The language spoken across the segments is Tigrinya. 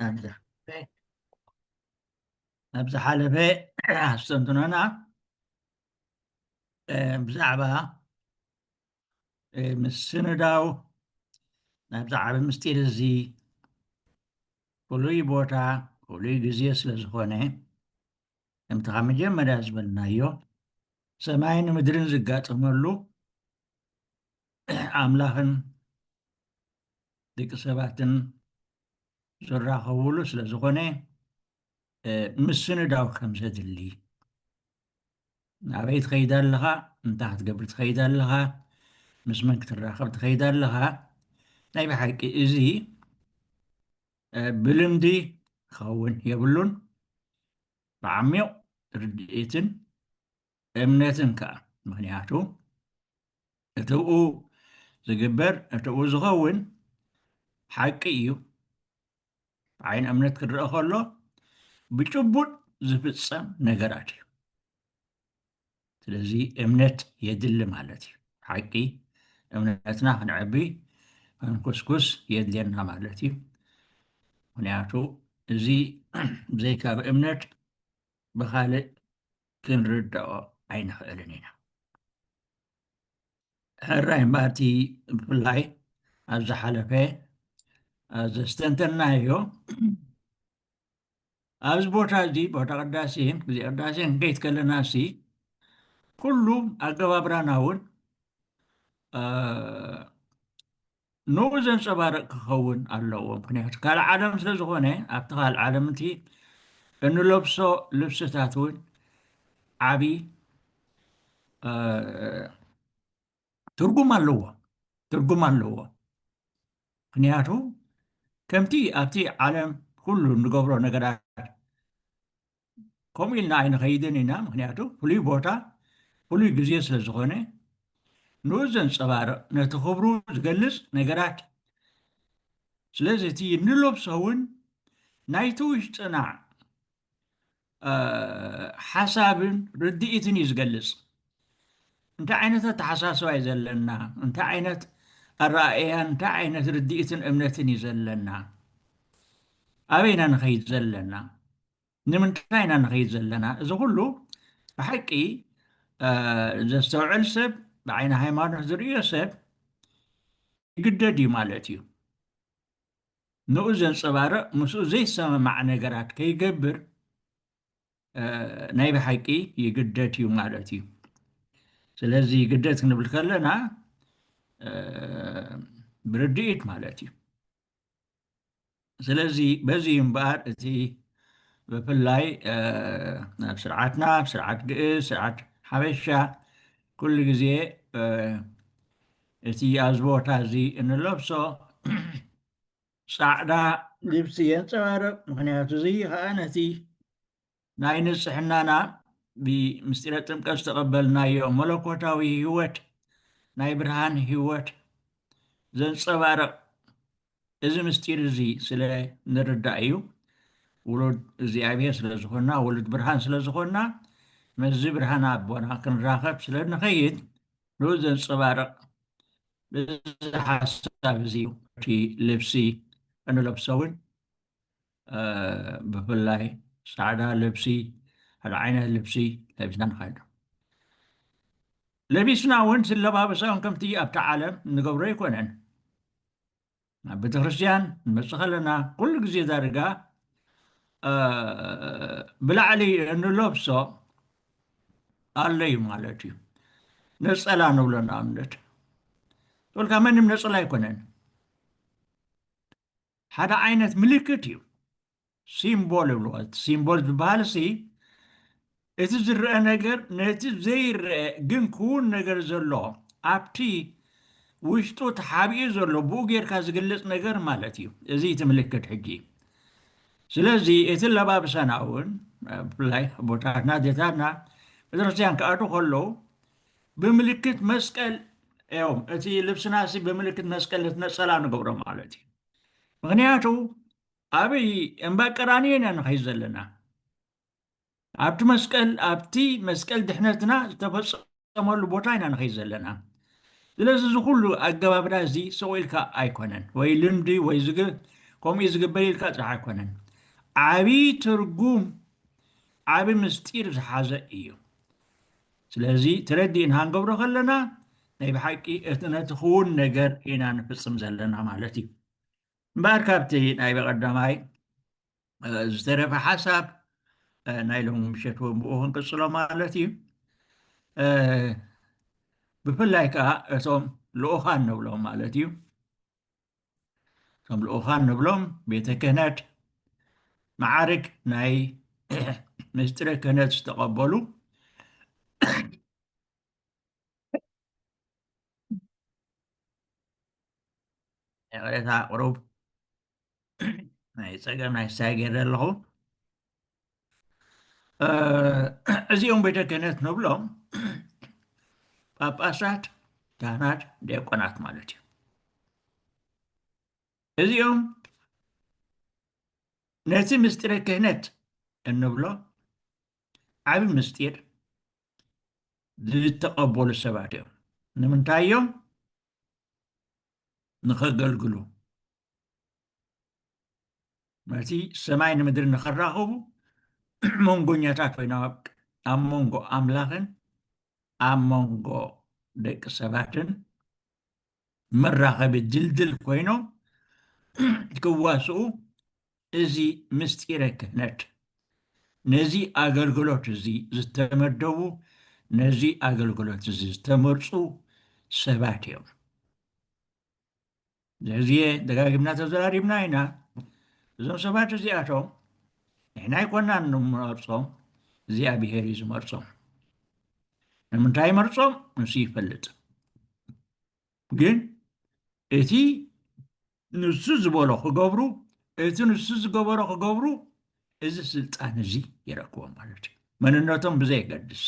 أبدأ أبدأ حلبة استنتنا بزعبها مسنداو أبدأ على مستير الزي كلي بوتا كلي جزيس لزخونة امتحان مجمع أزبلنا يو سماين مدرن زقات ملو أملاخن ديك سباتن زرا خولوس لزخونة مسنداو خمسة اللي عبيت خيدان لها انتحت قبل خيدان لها مسمنك تراخبت خيدان لها ናይ ብሓቂ እዚ ብልምዲ ክኸውን የብሉን ብዓሚቕ ርድኢትን እምነትን ከዓ ምክንያቱ እትኡ ዝግበር እትኡ ዝኸውን ሓቂ እዩ ዓይን እምነት ክርአ ከሎ ብጭቡጥ ዝፍፀም ነገራት እዩ ስለዚ እምነት የድሊ ማለት እዩ ሓቂ እምነትና ክንዕቢ ክንኩስኩስ የድልየና ማለት እዩ ምክንያቱ እዚ ብዘይካ ብእምነት ብካልእ ክንርድኦ ኣይንኽእልን ኢና ሕራይ እምበርቲ ብፍላይ ኣብ ዝሓለፈ ዘስተንተናዮ ኣብዚ ቦታ እዚ ቦታ ቅዳሴ ግዜ ቅዳሴ ክንከይድ ከለና ሲ ኩሉ ኣገባብራና እውን ንኡ ዘንፀባርቕ ክኸውን ኣለዎ ምክንያቱ ካልእ ዓለም ስለ ዝኾነ ኣብቲ ካልእ ዓለም እቲ እንለብሶ ልብስታት እውን ዓብይ ትርጉም ኣለዎ ምክንያቱ ከምቲ ኣብቲ ዓለም ኩሉ ንገብሮ ነገራት ከምኡ ኢልና ኣይንኸይድን ኢና ምክንያቱ ፍሉይ ቦታ ፍሉይ ግዜ ስለ ዝኾነ ንኡ ዘንፀባርቕ ነቲ ክብሩ ዝገልፅ ነገራት ስለዚ እቲ ንለብሶ እውን ናይቲ ውሽጥና ሓሳብን ርድኢትን እዩ ዝገልፅ እንታይ ዓይነት ኣተሓሳስባ እዩ ዘለና እንታይ ዓይነት ኣረኣእያን እንታይ ዓይነት ርድኢትን እምነትን እዩ ዘለና ኣበይና ንኸይድ ዘለና ንምንታይ ኢና ንኸይድ ዘለና እዚ ኩሉ ብሓቂ ዘስተውዕል ሰብ ብዓይኒ ሃይማኖት ዝርዮ ሰብ ይግደድ እዩ ማለት እዩ ንኡ ዘንፀባርቕ ምስኡ ዘይሰማማዕ ነገራት ከይገብር ናይ ብሓቂ ይግደድ እዩ ማለት እዩ ስለዚ ይግደድ ክንብል ከለና ብርድኢት ማለት እዩ ስለዚ በዚ እምበኣር እቲ ብፍላይ ኣብ ስርዓትና ስርዓት ግእዝ ስርዓት ሓበሻ ኩሉ ግዜ እቲ ኣብዚ ቦታ እዚ እንለብሶ ፃዕዳ ልብሲ የንፀባርቕ ምክንያቱ እዚ ከዓ ነቲ ናይ ንፅሕናና ብምስጢረ ጥምቀት ዝተቐበልናዮ መለኮታዊ ህይወት ናይ ብርሃን ህይወት ዘንፀባርቕ እዚ ምስጢር እዚ ስለ ንርዳእ እዩ ውሉድ እግዚኣብሔር ስለ ዝኾንና ውሉድ ብርሃን ስለ ዝኾንና መዚ ብርሃን ኣቦና ክንራኸብ ስለ ንኸይድ ንኡ ዘንፀባርቕ እዚ ሓሳብ እዚ እቲ ልብሲ እንለብሰውን ብፍላይ ፃዕዳ ልብሲ ሓደ ዓይነት ልብሲ ለቢስና ንኸይድ ለቢስና እውን ስለባብሶም ከምቲ ኣብቲ ዓለም ንገብሮ ኣይኮነን ኣብ ቤተክርስትያን ንመፅእ ከለና ኩሉ ግዜ ዳርጋ ብላዕሊ እንለብሶ ኣሎ እዩ ማለት እዩ ነፀላ ንብሎ ንኣብነት ትብልካ መንም ነፀላ ኣይኮነን ሓደ ዓይነት ምልክት እዩ ሲምቦል ይብልዎ ሲምቦል ዝበሃል ሲ እቲ ዝርአ ነገር ነቲ ዘይርአ ግን ክውን ነገር ዘሎ ኣብቲ ውሽጡ ተሓቢኡ ዘሎ ብኡ ጌርካ ዝግለፅ ነገር ማለት እዩ እዚ እቲ ምልክት ሕጂ ስለዚ እቲ ለባብሰና እውን ብፍላይ ቦታትና ዴታትና ቤተክርስትያን ክኣቱ ከለዉ ብምልክት መስቀል እዮም እቲ ልብስና ሲ ብምልክት መስቀል ነፀላ ንገብሮ ማለት እዩ ምክንያቱ ኣበይ እምባ ቀራንዮ ኢና ንኸይድ ዘለና ኣብቲ መስቀል ድሕነትና ዝተፈፀመሉ ቦታ ኢና ንኸይድ ዘለና ስለዚ እዚ ኩሉ ኣገባብና እዚ ሰቂልካ ኣይኮነን ወይ ልምዲ ከምኡ ዝግበር ኢልካ ጥራሕ ኣይኮነን ዓብይ ትርጉም ዓብይ ምስጢር ዝሓዘ እዩ ስለዚ ተረዲእና ክንገብሮ ከለና ናይ ብሓቂ እቲ ነቲ ክውን ነገር ኢና ንፍፅም ዘለና ማለት እዩ እምበኣር ካብቲ ናይ በቐዳማይ ዝተረፈ ሓሳብ ናይ ሎሚ ምሸት ብኡ ክንቅፅሎ ማለት እዩ ብፍላይ ከዓ እቶም ልኡኻን ንብሎም ማለት እዩ እቶም ልኡኻን ንብሎም ቤተ ክህነት ማዓርግ ናይ ምስጢረ ክህነት ዝተቐበሉ ቅሬታ ቅሩብ ናይ ፀገም ናይ ሳይ ገይረ ኣለኹ እዚኦም ቤተ ክህነት ንብሎም ጳጳሳት ካህናት ዲያቆናት ማለት እዩ እዚኦም ነቲ ምስጢረ ክህነት እንብሎ ዓብይ ምስጢር ዝተቐበሉ ሰባት እዮም ንምንታይ እዮም ንኸገልግሉ ነቲ ሰማይ ንምድሪ ንኸራኸቡ መንጎኛታት ኮይኖም ኣብ መንጎ ኣምላኽን ኣብ መንጎ ደቂ ሰባትን መራኸቢ ድልድል ኮይኖም ክዋስኡ እዚ ምስጢረ ክህነት ነዚ ኣገልግሎት እዚ ዝተመደቡ ነዚ ኣገልግሎት እዚ ዝተመርፁ ሰባት እዮም ዘዚየ ደጋጊምና ተዘራሪብና ኢና እዞም ሰባት እዚኣቶም ንሕና ኣይኮናን ንመርፆም እግዚኣብሔር እዩ ዝመርፆም ንምንታይ መርፆም ንሱ ይፈልጥ ግን እቲ ንሱ ዝበሎ ክገብሩ እቲ ንሱ ዝገበሮ ክገብሩ እዚ ስልጣን እዚ ይረክቦም ማለት እዩ መንነቶም ብዘየገድስ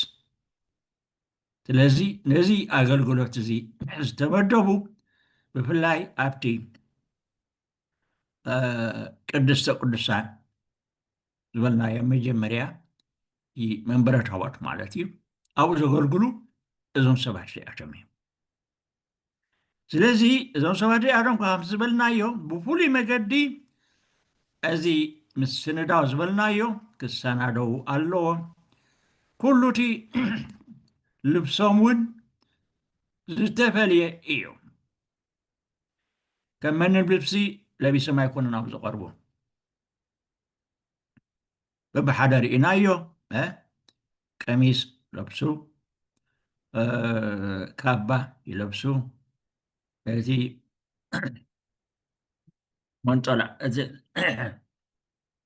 ስለዚ ነዚ ኣገልግሎት እዚ ዝተመደቡ ብፍላይ ኣብቲ ቅድስተ ቅዱሳን ዝበልናዮ መጀመርያ መንበረ ታቦት ማለት እዩ ኣብኡ ዘገልግሉ እዞም ሰባት እዚኣቶም እዮም ስለዚ እዞም ሰባት እዚኣቶም ከም ዝበልናዮ ብፍሉይ መገዲ እዚ ምስ ስንዳው ዝበልናዮ ክሰናደው ኣለዎም ኩሉ እቲ ልብሶም እውን ዝተፈልየ እዩ ከም መንን ልብሲ ለቢሶም ኣይኮኑን ኣብ ዝቐርቡ በብሓደ ርኢናዮ ቀሚስ ለብሱ ካባ ይለብሱ እቲ መንጦላዕ እቲ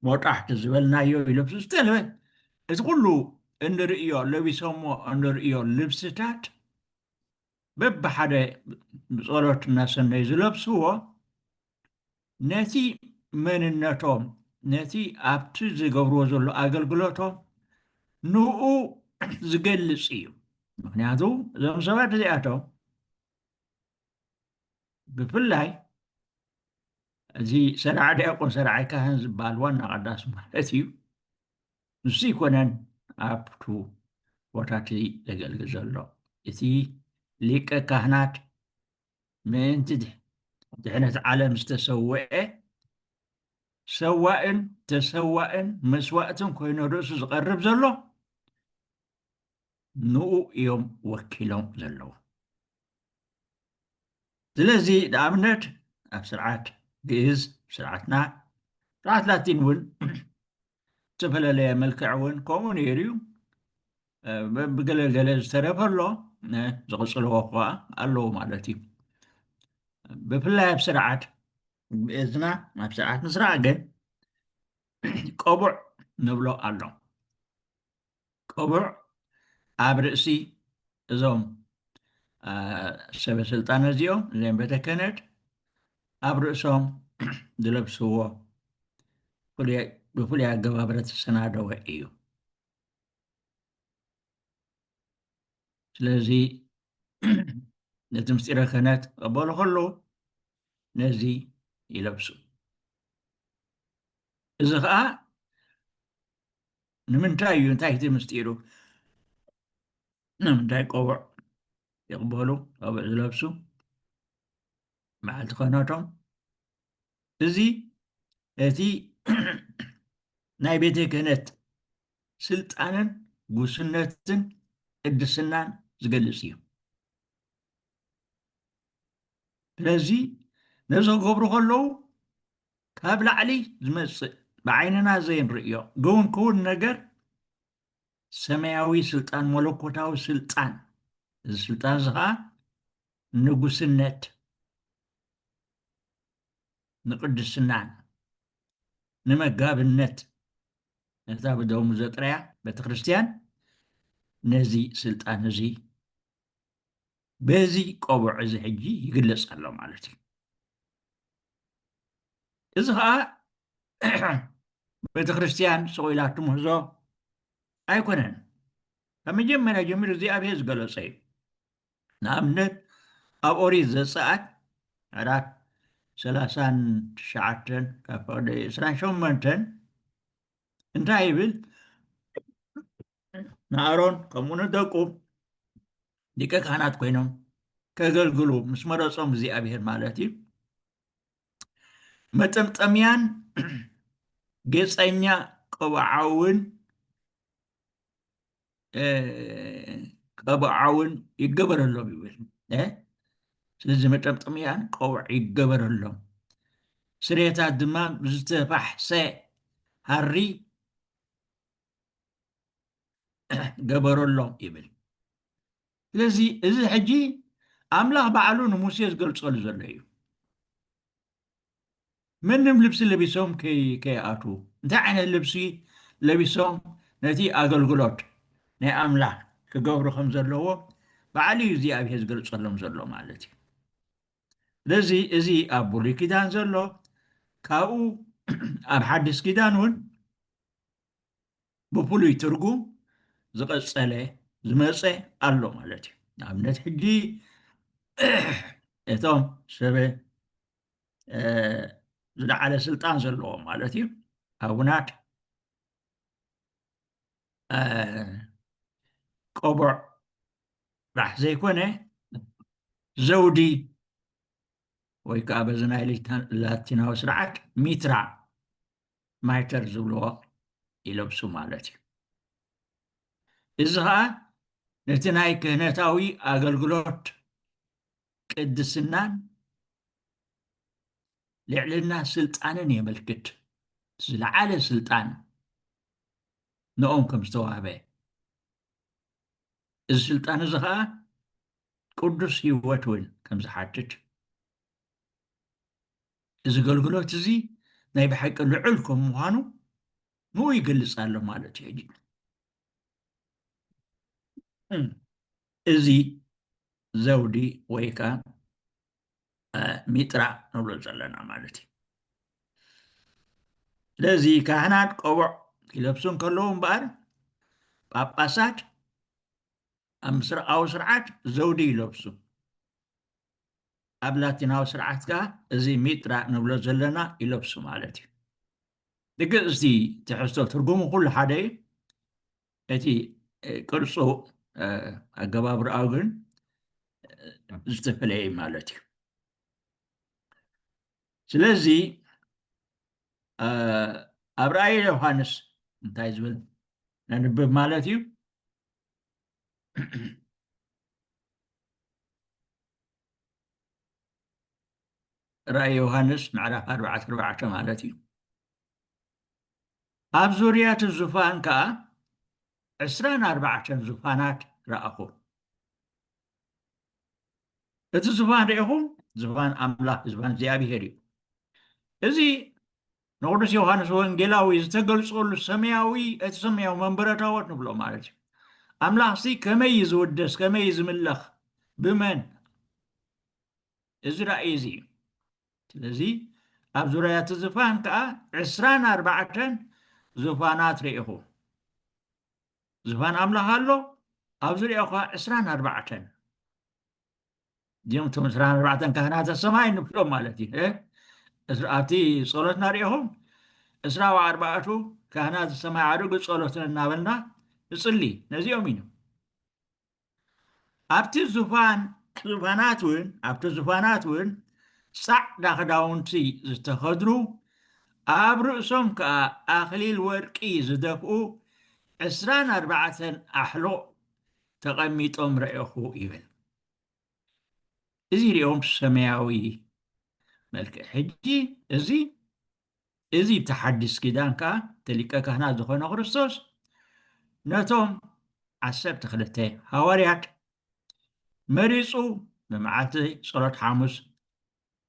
ሞጣሕቲ ዝበልናዮ ይለብሱ ዝተለበ እቲ ኩሉ እንርእዮ ለቢሶሞ እንርእዮ ልብስታት በብሓደ ብፀሎት እናሰነዩ ዝለብስዎ ነቲ መንነቶም ነቲ ኣብቲ ዝገብርዎ ዘሎ ኣገልግሎቶም ንኡ ዝገልፅ እዩ ምክንያቱ እዞም ሰባት እዚኣቶም ብፍላይ እዚ ሰራዓ ዲያቆን ሰራዓይ ካህን ዝበሃል ዋና ቀዳስ ማለት እዩ ንሱ ይኮነን ኣብቱ ቦታት ዘገልግል ዘሎ እቲ ሊቀ ካህናት ምእንቲ ድሕነት ዓለም ዝተሰውዐ ሰዋእን ተሰዋእን መስዋእትን ኮይኑ ርእሱ ዝቐርብ ዘሎ ንኡ እዮም ወኪሎም ዘለዉ ስለዚ ንኣብነት ኣብ ስርዓት ግእዝ ስርዓትና ስርዓት ላቲን እውን ዝተፈላለየ መልክዕ እውን ከምኡ ነይሩ እዩ ብገለገለ ዝተረፈሎ ዝቕፅልዎ ከዓ ኣለዎ ማለት እዩ ብፍላይ ኣብ ስርዓት ግእዝና ኣብ ስርዓት ምስራዕ ግን ቆቡዕ ንብሎ ኣሎ ቆቡዕ ኣብ ርእሲ እዞም ሰበስልጣን እዚኦም እዚኦም ቤተ ክህነት ኣብ ርእሶም ዝለብስዎ ብፍሉይ ኣገባብረ ዝተሰናደወ እዩ ስለዚ ነቲ ምስጢረ ክህነት ቀበሉ ከለዉ ነዚ ይለብሱ እዚ ከዓ ንምንታይ እዩ እንታይ እቲ ምስጢሩ ንምንታይ ቆቡዕ ይቕበሉ ቆቡዕ ዝለብሱ መዓልቲ ክህነቶም እዚ እቲ ናይ ቤተ ክህነት ስልጣንን ጉስነትን ቅድስናን ዝገልጽ እዩ። ስለዚ ነዞ ክገብሩ ከለዉ ካብ ላዕሊ ዝመጽእ ብዓይንና ዘይንርእዮ ግውን ክውን ነገር ሰማያዊ ስልጣን መለኮታዊ ስልጣን እዚ ስልጣን እዚ ከዓ ንጉስነት ንቅድስናን ንመጋብነት ነታ ብደሙ ዘጥረያ ቤተክርስትያን ነዚ ስልጣን እዚ በዚ ቆቡዕ እዚ ሕጂ ይግለጽ ኣሎ ማለት እዩ። እዚ ከዓ ቤተክርስትያን ሰቂላ ትምህዞ ኣይኮነን። ካብ መጀመርያ ጀሚሩ እግዚኣብሔር ዝገለጸ እዩ። ንኣብነት ኣብ ኦሪት ዘፀአት ዕራት 39 ካብ ፈቅዲ 28 እንታይ ይብል? ንኣሮን ከምኡ ንደቁ ሊቀ ካህናት ኮይኖም ከገልግሉ ምስ መረፆም እግዚኣብሔር ማለት እዩ መጠምጠምያን ጌፀኛ ቀብዓውን ይገበረሎም ይብል። ስለዚ መጠምጠምያን ቀብዕ ይገበረሎም፣ ስርየታት ድማ ብዝተፋሕሰ ሃሪ ገበረሎም ይብል። ስለዚ እዚ ሕጂ ኣምላኽ ባዕሉ ንሙሴ ዝገልጸሉ ዘሎ እዩ። ምንም ልብሲ ለቢሶም ከይኣትዉ እንታይ ዓይነት ልብሲ ለቢሶም ነቲ ኣገልግሎት ናይ ኣምላኽ ክገብሩ ከም ዘለዎ ባዕሉ እዩ እግዚኣብሔር ዝገልጸሎም ዘሎ ማለት እዩ። ስለዚ እዚ ኣብ ብሉይ ኪዳን ዘሎ ካብኡ ኣብ ሓድስ ኪዳን እውን ብፍሉይ ትርጉም ዝቐፀለ ዝመፀ ኣሎ ማለት እዩ። ንኣብነት ሕጂ እቶም ሰብ ዝለዓለ ስልጣን ዘለዎም ማለት እዩ ኣቡናት ቆቡዕ ጥራሕ ዘይኮነ ዘውዲ ወይ ከዓ በዚ ናይ ላቲናዊ ስርዓት ሚትራ ማይተር ዝብልዎ ይለብሱ ማለት እዩ። እዚ ከዓ ነቲ ናይ ክህነታዊ ኣገልግሎት ቅድስናን ልዕልና ስልጣንን የመልክት። ዝለዓለ ስልጣን ንኦም ከም ዝተዋህበ እዚ ስልጣን እዚ ከዓ ቅዱስ ህይወት እውን ከም ዝሓትት እዚ ኣገልግሎት እዚ ናይ ብሓቂ ልዑል ከም ምዃኑ ንኡ ይገልጽ ኣሎ ማለት እዩ። እዚ ዘውዲ ወይ ከዓ ሚጥራ ንብሎ ዘለና ማለት እዩ። ስለዚ ካህናት ቆቡዕ ይለብሱ ከለዉ እምበኣር ጳጳሳት ኣብ ምስራቃዊ ስርዓት ዘውዲ ይለብሱ፣ ኣብ ላቲናዊ ስርዓት ከዓ እዚ ሚጥራ ንብሎ ዘለና ይለብሱ ማለት እዩ። ድግእ እዚ ትሕዝቶ ትርጉሙ ኩሉ ሓደ እዩ። እቲ ቅርፁ ኣገባብርኣዊ ግን ዝተፈለየ ማለት እዩ። ስለዚ ኣብ ራእይ ዮሃንስ እንታይ ዝብል ነንብብ ማለት እዩ። ራእይ ዮሃንስ ምዕራፍ 4 ማለት እዩ። ኣብ ዙርያ እቲ ዙፋን ከዓ 24 ዙፋናት ረኣኹ። እቲ ዙፋን ሪኢኹም ዙፋን ኣምላኽ ዙፋን እግዚኣብሔር እዩ። እዚ ንቅዱስ ዮሃንስ ወንጌላዊ ዝተገልጸሉ ሰማያዊ እቲ ሰማያዊ መንበረ ታቦት ንብሎ ማለት እዩ። ኣምላኽ ሲ ከመይ ዝውደስ ከመይ ዝምለኽ ብመን እዚ ራእይ እዚ እዩ። ስለዚ ኣብ ዙርያ እቲ ዙፋን ከዓ 24 ዙፋናት ሪኢኹ። ዙፋን ኣምላኽ ኣሎ፣ ኣብ ዙርያኡ ከዓ 24 እዚኦም እቶም 24 ካህናተ ሰማይ ንብሎም ማለት እዩ። ኣብቲ ጸሎትና ሪኢኹም 24 ካህናተ ሰማይ ዓደጉ ጸሎትን እናበልና ንጽሊ ነዚኦም ኢና። ኣብቲ ዙፋናት እውን ጻዕዳ ክዳውንቲ ዝተኸድኑ ኣብ ርእሶም ከዓ ኣኽሊል ወርቂ ዝደፍኡ 24 ኣሕሉቕ ተቐሚጦም ረኢኹ ይብል። እዚ ሪኦም ሰማያዊ መልክዕ ሕጂ እዚ ብተሓድስ ኪዳን ከዓ ተሊቀ ካህናት ዝኾነ ክርስቶስ ነቶም 12 ሃዋርያት መሪፁ ብመዓልቲ ጸሎት ሓሙስ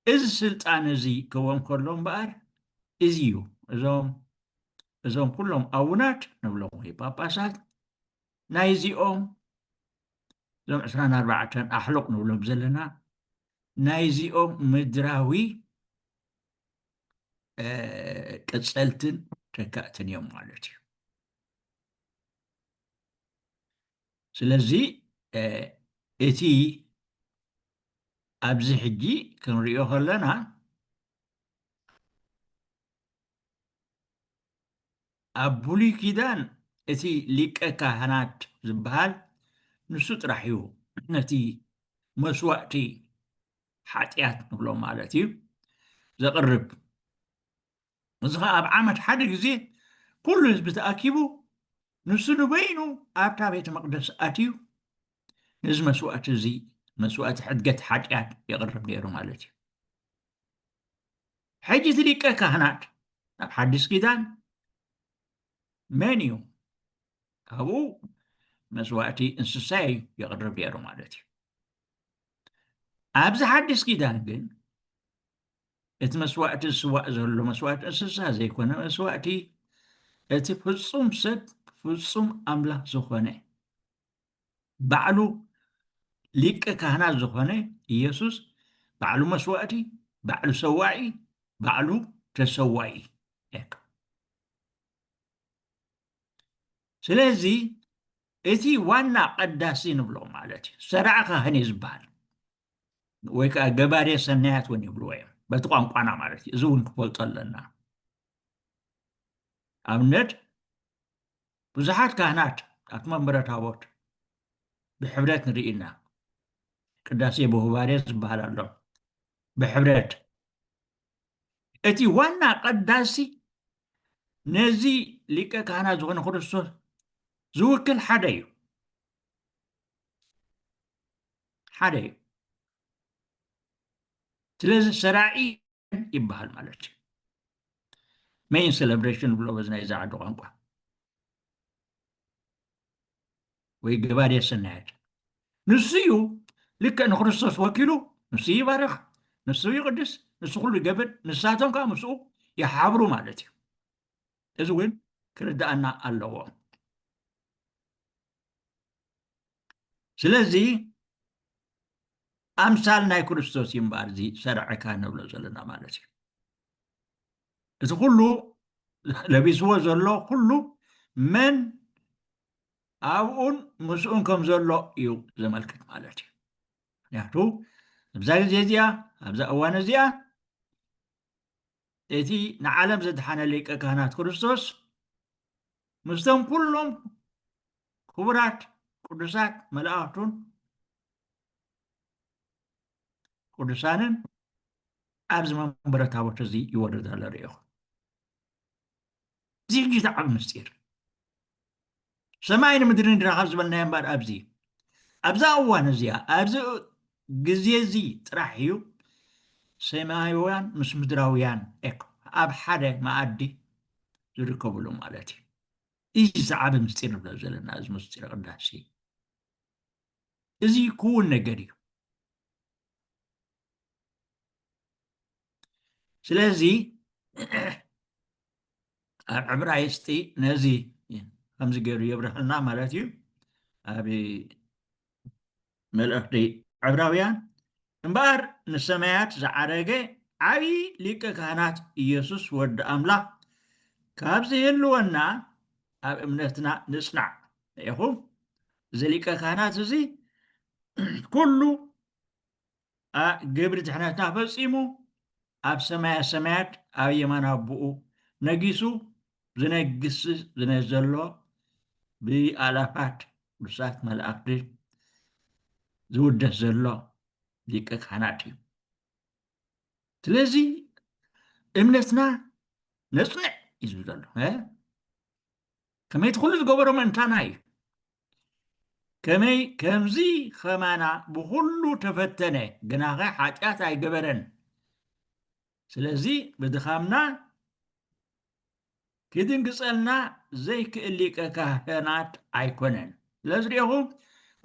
እዚ ስልጣን እዚ ክቦም ከሎ እምበኣር እዚ እዩ እዞም ኩሎም ኣቡናት ንብሎም ወይ ጳጳሳት ናይ እዚኦም እዞም 24 ኣሕሉቕ ንብሎም ዘለና ናይ እዚኦም ምድራዊ ቅፀልትን ተካእትን እዮም ማለት እዩ። ስለዚ እቲ ኣብዚ ሕጂ ክንሪኦ ከለና ኣብ ብሉይ ኪዳን እቲ ሊቀ ካህናት ዝበሃል ንሱ ጥራሕ እዩ ነቲ መስዋእቲ ሓጢኣት ንብሎ ማለት እዩ ዘቕርብ። እዚ ከዓ ኣብ ዓመት ሓደ ግዜ ኩሉ ህዝቢ ተኣኪቡ ንሱ ንበይኑ ኣብታ ቤተ መቅደስ ኣትዩ ነዚ መስዋእቲ እዚ መስዋእቲ ሕድገት ሓጢኣት የቕርብ ነይሩ ማለት እዩ። ሕጂ እቲ ሊቀ ካህናት ኣብ ሓድስ ኪዳን መን እዩ? ካብኡ መስዋእቲ እንስሳ እዩ የቕርብ ነይሩ ማለት እዩ። ኣብዚ ሓድስ ኪዳን ግን እቲ መስዋእቲ ዝስዋእ ዘሎ መስዋእቲ እንስሳ ዘይኮነ መስዋእቲ እቲ ፍጹም ሰብ ፍጹም ኣምላኽ ዝኾነ ባዕሉ ሊቀ ካህናት ዝኾነ ኢየሱስ ባዕሉ መስዋእቲ፣ ባዕሉ ሰዋዒ፣ ባዕሉ ተሰዋኢ። ስለዚ እቲ ዋና ቀዳሲ ንብሎ ማለት እዩ ሰራዕ ካህን ዝበሃል ወይ ከዓ ገባሬ ሰናያት እውን ይብልዎ እዮም በቲ ቋንቋና ማለት እዩ። እዚ እውን ክፈልጦ ኣለና። ኣብነት ብዙሓት ካህናት ኣብቲ መንበረ ታቦት ብሕብረት ንርኢ ኢና። ቅዳሴ ብሁባሬ ዝበሃል ኣሎ ብሕብረት። እቲ ዋና ቀዳሲ ነዚ ሊቀ ካህናት ዝኾነ ክርስቶስ ዝውክል ሓደ እዩ። ስለዚ ሰራዒ ይበሃል ማለት እዩ። ሜይን ሴሌብሬሽን ብሎ በዚ ናይ ዛዓዱ ቋንቋ ወይ ገባሬ ሰናያት ንሱ እዩ ልክዕ ንክርስቶስ ወኪሉ ንሱ ይባርኽ፣ ንሱ ይቅድስ፣ ንሱ ኩሉ ይገብር፣ ንሳቶም ከዓ ምስኡ ይሓብሩ ማለት እዩ። እዚ እውን ክርዳእና ኣለዎ። ስለዚ ኣምሳል ናይ ክርስቶስ እዩ እምበኣር እዚ ሰርዕካ ንብሎ ዘለና ማለት እዩ። እቲ ኩሉ ለቢስዎ ዘሎ ኩሉ መን ኣብኡን ምስኡን ከም ዘሎ እዩ ዘመልክት ማለት እዩ። ምክንያቱ ኣብዛ ግዜ እዚኣ ኣብዛ እዋን እዚኣ እቲ ንዓለም ዘድሓነ ሊቀ ካህናት ክርስቶስ ምስቶም ኩሎም ክቡራት ቅዱሳት መላእኽቱን ቅዱሳንን ኣብዚ መንበረ ታቦት እዚ ይወርድ ኣሎ ሪኢኹም። እዚ ሕጂ ተዓቢ ምስጢር ሰማይ ንምድሪ ንራኸብ ዝበልናዮ እምበር ኣብዛ እዋን እዚኣ ኣብዚ ግዜ እዚ ጥራሕ እዩ ሰማያውያን ምስ ምድራውያን ኣብ ሓደ መኣዲ ዝርከብሉ ማለት እዩ። እዚ ዝዓበ ምስጢር ንብሎ ዘለና እዚ ምስጢር ቅዳሴ እዚ ክውን ነገር እዩ። ስለዚ ኣብ ዕብራይስጢ ነዚ ከምዚ ገይሩ የብርህልና ማለት እዩ። ኣብ መልእኽቲ ዕብራውያን እምበኣር ንሰማያት ዝዓረገ ዓብዪ ሊቀ ካህናት ኢየሱስ ወዲ ኣምላኽ ካብ ዘየልወና ኣብ እምነትና ንጽናዕ ኢኹም። እዚ ሊቀ ካህናት እዚ ኩሉ ግብሪ ድሕነትና ፈፂሙ ኣብ ሰማያ ሰማያት ኣብ የማን ኣቦኡ ነጊሱ ዝነግስ ዘሎ ብኣላፋት ቅዱሳት መላእኽቲ ዝውደስ ዘሎ ሊቀ ካህናት እዩ። ስለዚ እምነትና ነፅንዕ እዩ ዝብል ዘሎ ከመይ እቲ ኩሉ ዝገበሮ ምእንታና እዩ ከመይ ከምዚ ኸማና ብኩሉ ተፈተነ ግናኸ ሓጢአት ኣይገበረን ስለዚ ብድኻምና ክድንግፀልና ዘይክእል ሊቀ ካህናት ኣይኮነን ስለዚ ሪኢኹም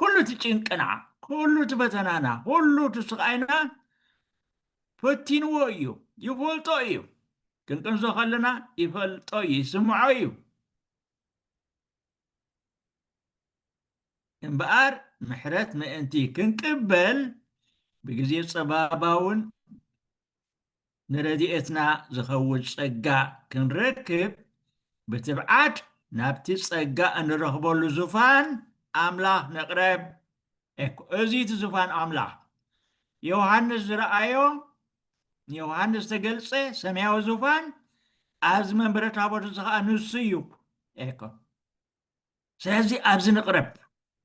ኩሉ እቲ ጭንቅና ኩሉ እቲ ፈተናና ኩሉ እቲ ስቃይና ፈቲንዎ እዩ ይፈልጦ እዩ ክንቅምሶ ከለና ይፈልጦ እዩ ይስምዖ እዩ እምበኣር ምሕረት ምእንቲ ክንቅበል ብግዜ ፀባባውን ንረድኤትና ዝኸውን ፀጋ ክንረክብ ብትብዓት ናብቲ ፀጋ እንረኽበሉ ዙፋን ኣምላኽ ነቕረብ እዚ እቲ ዙፋን ኣምላኽ ዮሃንስ ዝረኣዮ ዮሃንስ ተገልፀ ሰማያዊ ዙፋን ኣብዚ መንበረ ታቦት እዚ ከዓ ንሱ እዩ ኤኮ ስለዚ ኣብዚ ንቕረብ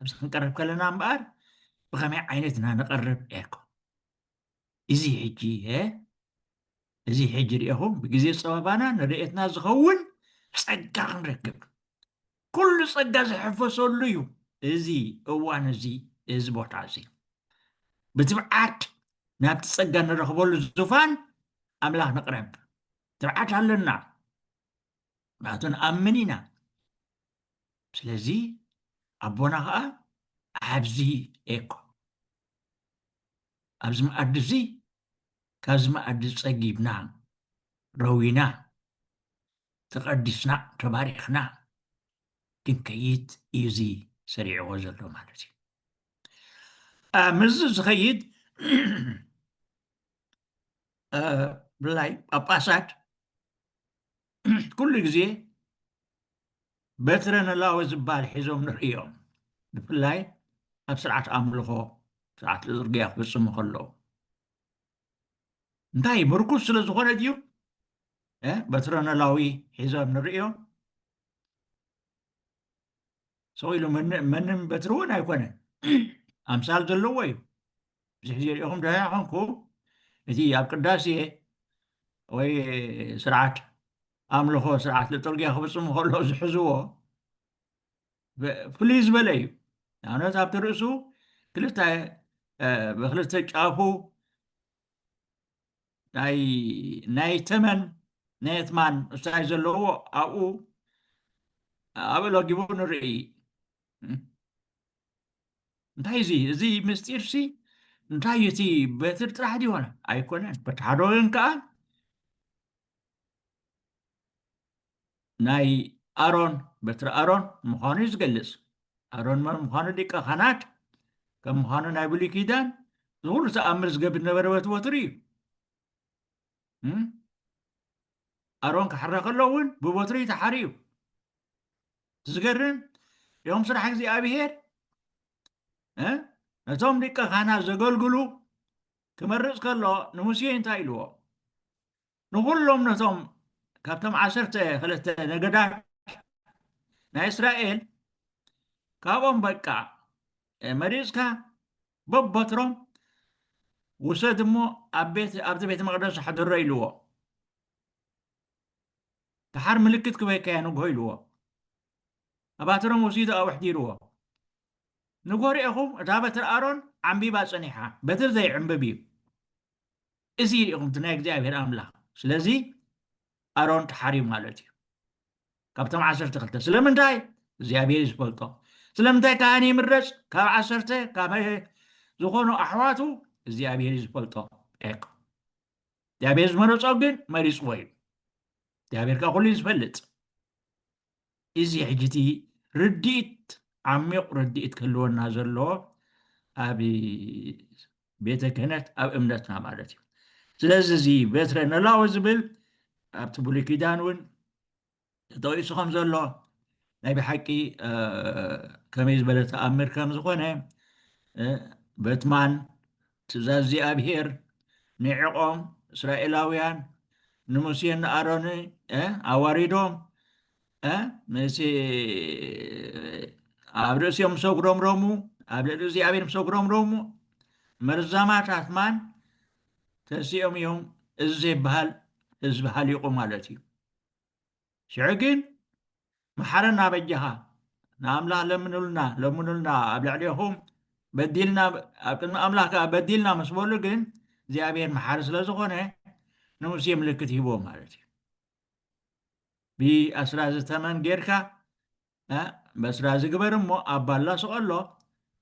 ኣብዚ ክንቀርብ ከለና እምበኣር ብኸመይ ዓይነት ኢና ንቐርብ ኤኮ እዚ ሕጂ እዚ ሕጂ ሪኢኹም ብግዜ ፀበባና ንርኤትና ዝኸውን ፀጋ ክንረክብ ኩሉ ፀጋ ዝሕፈሰሉ እዩ እዚ እዋን እዚ ቦታ እዚ ብትብዓት ናብቲ ፀጋ ንረኽበሉ ዙፋን ኣምላኽ ንቕረብ ትብዓት ኣለና ናቱ ንኣምን ኢና ስለዚ ኣቦና ከዓ ኣብዚ ኤኮ ኣብዚ መኣዲ እዚ ካብዚ መኣዲ ፀጊብና ረዊና ተቐዲስና ተባሪኽና ክንከይድ እዩ እዚ ሰሪዕዎ ዘሎ ማለት እዩ ምዝ ዝኸይድ ብላይ ጳጳሳት ኩሉ ግዜ በትረ ነላዊ ዝበሃል ሒዞም ንርእዮም ብፍላይ ኣብ ስርዓት ኣምልኾ ስርዓት ፅርግያ ክፍፅሙ ከለዉ እንታይ ምርኩስ ስለ ዝኾነ ድዩ በትረ ነላዊ ሒዞም ንርእዮም ሰው ኢሉ መንም በትሪ እውን ኣይኮነን ኣምሳል ዘለዎ እዩ ብዙሕ ግዜ ሪኢኹም ደያኾንኩም እቲ ኣብ ቅዳሴ ወይ ስርዓት ኣምልኾ ስርዓት ልጥርግያ ክፍፅሙ ከለዉ ዝሕዝዎ ፍሉይ ዝበለ እዩ ንኣብነት ኣብቲ ርእሱ ብክልተ ጫፉ ናይ ተመን ናይ እትማን እስታይ ዘለዎ ኣብኡ ኣበሎጊቡ ንርኢ እንታይ እዚ ምስጢር ሲ እንታይ እቲ በትሪ ጥራሕ ድኾነ ኣይኮነን በቲ ሓደ ወገን ከዓ ናይ ኣሮን በትሪ ኣሮን ምዃኑ እዩ ዝገልፅ ኣሮን ምዃኑ ሊቀ ካህናት ከም ምዃኑ ናይ ብሉይ ኪዳን ዝኩሉ ተኣምር ዝገብር ነበረ በትሪ እዩ ኣሮን ክሓረ ከሎ እውን ብበትሪ ተሓርዩ ዝገርም ዮም ስራሕ እግዚኣብሄር ነቶም ሊቀ ካህናት ዘገልግሉ ክመርፅ ከሎ ንሙሴ እንታይ ኢልዎ ንኩሎም ነቶም ካብቶም 12 ነገዳት ናይ እስራኤል ካብኦም በቃ መሪፅካ በበትሮም ውሰድ እሞ ኣብቲ ቤተ መቅደስ ሓድሮ ኢልዎ ተሓር ምልክት ክበይካያ ንግሆ ኢልዎ ኣባትሮም ወሲዱ ኣውሕዲርዎ ንግሆ ሪኢኹም እታ በትሪ ኣሮን ዓንቢባ ፀኒሓ በትሪ ዘይዕንብብ እዩ እዚ ሪኢኹም እቲ ናይ እግዚኣብሔር ኣምላኽ ስለዚ ኣሮን ተሓርዩ ማለት እዩ ካብቶም 12 ስለምንታይ እግዚኣብሔር ዝፈልጦ ስለምንታይ ካህን ይምረፅ ካብ 10 ካብ ዝኾኑ ኣሕዋቱ እግዚኣብሔር ዝፈልጦ ኤኮ እግዚኣብሔር ዝመረፆ ግን መሪፅዎ እዩ እግዚኣብሔር ከዓ ኩሉ ዝፈልጥ እዚ ሕጂቲ ርድኢት ዓሚቕ ርድኢት ክህልወና ዘለዎ ኣብ ቤተ ክህነት ኣብ እምነትና ማለት እዩ ስለዚ እዚ በትረ ነላዊ ዝብል ኣብቲ ብሉይ ኪዳን እውን ተጠቂሱ ከም ዘሎ ናይ ብሓቂ ከመይ ዝበለ ተኣምር ከም ዝኾነ በትማን ትእዛዝ እግዚኣብሔር ንዕቆም እስራኤላውያን ንሙሴን ንኣሮን ኣዋሪዶም ኣብ ርእሲኦም ምስ ኣጉረምረሙ ኣብ ልዕሊ እግዚኣብሔር ምስ ኣጉረምረሙ መርዛማት ኣትማን ተሲኦም እዮም እዚ ዘይበሃል ህዝቢ ሃሊቑ ማለት እዩ شعقين محرنا بجها نعملا لمنولنا قبل عليهم بديلنا أملاك بديلنا مسبولو جن زي أبين محارس لزغونه نمسي ملكت هبو مالتي بأسراز الثمن جيركا بأسراز قبرمو أبالا سؤالو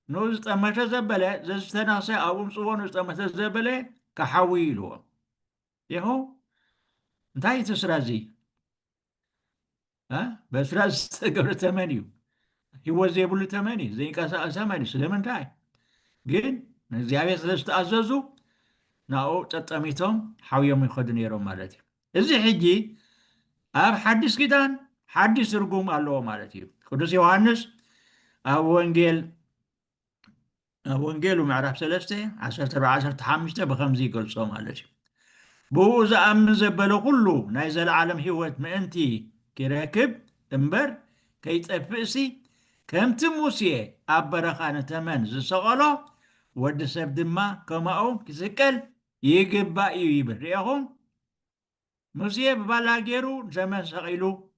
نوز تمتا زبلة زستناسي أبوم صوو نوز تمتا زبلة كحويلو يهو انتهي تسرازي بأسراز قبر ثمانيو هو زي بلو ثماني زي كاسا ثماني سلمن تاي جن نزيابي سلست أزازو ناو تطميتهم حاويهم يخدو نيرو مالتي إزي حجي أب حدث كدان حدث رقوم الله مالتي قدس يوحنس أب وانجيل ومعرف سلسته 14 بخمزي قلصو مالتي بو زأمن زبلو كله نايز العالم هيوت مأنتي كراكب امبر كيتأفئسي كم تموسيه أبرخانة تمن زسغلو ود سبدما كماو كسكل يجبا يبر ياهم موسيه ببالاجيرو زمن سقيلو